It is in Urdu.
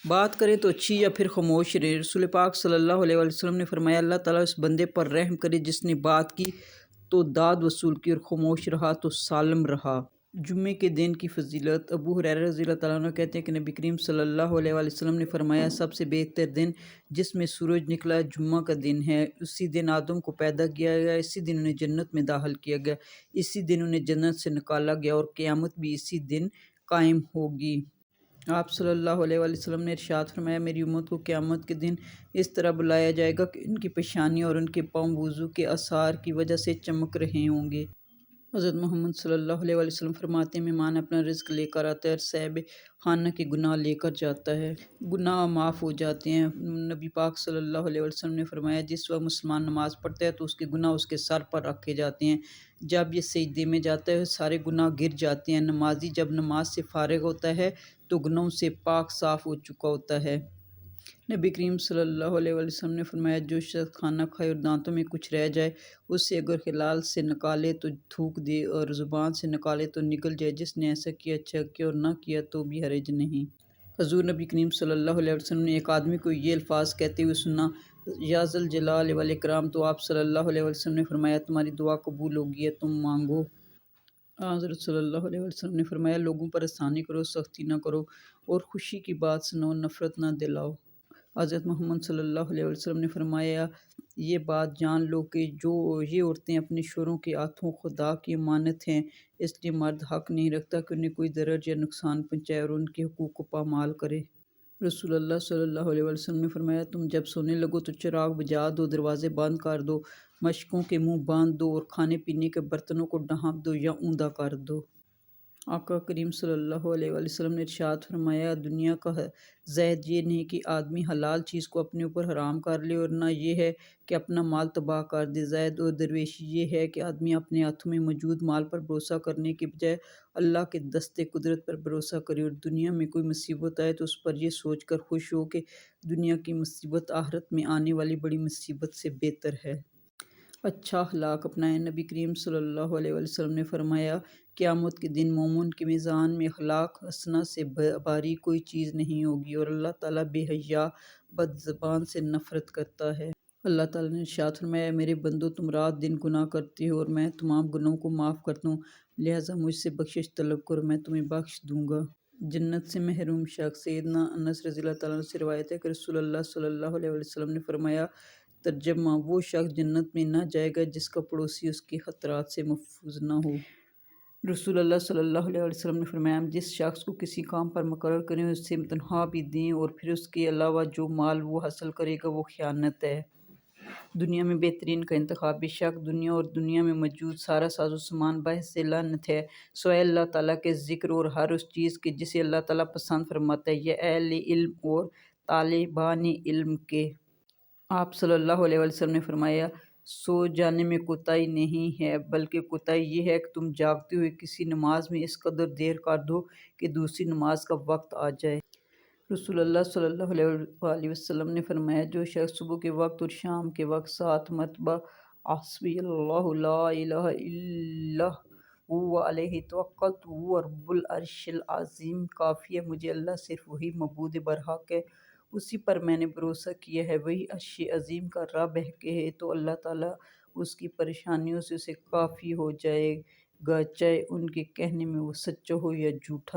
بات کرے تو اچھی یا پھر خاموش رہے۔ رسول پاک صلی اللہ علیہ وسلم نے فرمایا اللہ تعالیٰ اس بندے پر رحم کرے جس نے بات کی تو داد وصول کی اور خاموش رہا تو سالم رہا۔ جمعے کے دن کی فضیلت۔ ابو ہریرہ رضی اللہ تعالیٰ عنہ کہتے ہیں کہ نبی کریم صلی اللہ علیہ وسلم نے فرمایا سب سے بہتر دن جس میں سورج نکلا جمعہ کا دن ہے۔ اسی دن آدم کو پیدا کیا گیا، اسی دن انہیں جنت میں داخل کیا گیا، اسی دن انہیں جنت سے نکالا گیا اور قیامت بھی اسی دن قائم ہوگی۔ آپ صلی اللہ علیہ وسلم نے ارشاد فرمایا میری امت کو قیامت کے دن اس طرح بلایا جائے گا کہ ان کی پیشانیاں اور ان کے پاؤں وضو کے آثار کی وجہ سے چمک رہے ہوں گے۔ حضرت محمد صلی اللہ علیہ وسلم فرماتے ہیں مہمان اپنا رزق لے کر آتا ہے اور صاحب خانہ کے گناہ لے کر جاتا ہے، گناہ معاف ہو جاتے ہیں۔ نبی پاک صلی اللہ علیہ وسلم نے فرمایا جس وقت مسلمان نماز پڑھتا ہے تو اس کے گناہ اس کے سر پر رکھے جاتے ہیں، جب یہ سجدے میں جاتا ہے سارے گناہ گر جاتے ہیں۔ نمازی جب نماز سے فارغ ہوتا ہے تو گناہوں سے پاک صاف ہو چکا ہوتا ہے۔ نبی کریم صلی اللہ علیہ وسلم نے فرمایا جو شخص کھانا کھائے اور دانتوں میں کچھ رہ جائے اسے اگر خلال سے نکالے تو تھوک دے اور زبان سے نکالے تو نکل جائے، جس نے ایسا کیا اچھا کیا اور نہ کیا تو بھی حرج نہیں۔ حضور نبی کریم صلی اللہ علیہ وسلم نے ایک آدمی کو یہ الفاظ کہتے ہوئے سنا یا ذا الجلال والاکرام، تو آپ صلی اللہ علیہ وسلم نے فرمایا تمہاری دعا قبول ہوگی ہے، تم مانگو۔ حضرت صلی اللہ علیہ وسلم نے فرمایا لوگوں پر احسانی کرو، سختی نہ کرو اور خوشی کی بات سناؤ، نفرت نہ دلاؤ۔ حضرت محمد صلی اللہ علیہ وسلم نے فرمایا یہ بات جان لو کہ جو یہ عورتیں اپنے شوہروں کے ہاتھوں خدا کی امانت ہیں، اس لیے مرد حق نہیں رکھتا کہ انہیں کوئی ضرر یا نقصان پہنچائے اور ان کے حقوق کو پامال کرے۔ رسول اللہ صلی اللہ علیہ وسلم نے فرمایا تم جب سونے لگو تو چراغ بجھا دو، دروازے بند کر دو، مشکوں کے منہ باندھ دو اور کھانے پینے کے برتنوں کو ڈھانپ دو یا اوندا کر دو۔ آقا کریم صلی اللہ علیہ وسلم نے ارشاد فرمایا دنیا کا زہد یہ نہیں کہ آدمی حلال چیز کو اپنے اوپر حرام کر لے اور نہ یہ ہے کہ اپنا مال تباہ کر دے، زہد اور درویشی یہ ہے کہ آدمی اپنے ہاتھوں میں موجود مال پر بھروسہ کرنے کے بجائے اللہ کے دست قدرت پر بھروسہ کرے اور دنیا میں کوئی مصیبت آئے تو اس پر یہ سوچ کر خوش ہو کہ دنیا کی مصیبت آخرت میں آنے والی بڑی مصیبت سے بہتر ہے۔ اچھا اخلاق اپنائیں۔ نبی کریم صلی اللہ علیہ وسلم نے فرمایا قیامت کے دن مومن کے میزان میں اخلاق حسنہ سے بھاری کوئی چیز نہیں ہوگی اور اللہ تعالیٰ بے حیا بد زبان سے نفرت کرتا ہے۔ اللہ تعالیٰ نے ارشاد فرمایا میرے بندو تم رات دن گناہ کرتے ہو اور میں تمام گناہوں کو معاف کرتا ہوں، لہٰذا مجھ سے بخشش طلب کرو میں تمہیں بخش دوں گا۔ جنت سے محروم شخص۔ سیدنا انس رضی اللہ تعالیٰ عنہ سے روایت ہے کہ رسول اللہ صلی اللہ علیہ وسلم نے فرمایا ترجمہ وہ شخص جنت میں نہ جائے گا جس کا پڑوسی اس کے خطرات سے محفوظ نہ ہو۔ رسول اللہ صلی اللہ علیہ وسلم نے فرمایا ہم جس شخص کو کسی کام پر مقرر کریں اس سے تنخواہ بھی دیں اور پھر اس کے علاوہ جو مال وہ حاصل کرے گا وہ خیانت ہے۔ دنیا میں بہترین کا انتخاب۔ بے شک دنیا اور دنیا میں موجود سارا ساز و سامان باعث لعنت ہے سوائے اللہ تعالیٰ کے ذکر اور ہر اس چیز کے جسے اللہ تعالیٰ پسند فرماتا ہے یا اہل علم اور طالبان علم کے۔ آپ صلی اللہ علیہ وسلم نے فرمایا سو جانے میں کوتاہی نہیں ہے بلکہ کوتاہی یہ ہے کہ تم جاگتے ہوئے کسی نماز میں اس قدر دیر کر دو کہ دوسری نماز کا وقت آ جائے۔ رسول اللہ صلی اللہ علیہ وسلم نے فرمایا جو شخص صبح کے وقت اور شام کے وقت 7 مرتبہ حسبی اللہ لا الہ الا هو علیہ توکلت وهو رب العرش العظیم، کافی ہے مجھے اللہ صرف وہی معبود برحق ہے، اسی پر میں نے بھروسہ کیا ہے، وہی عرش عظیم کا رب ہے کہ تو اللہ تعالیٰ اس کی پریشانیوں سے اسے کافی ہو جائے گا، چاہے ان کے کہنے میں وہ سچا ہو یا جھوٹا۔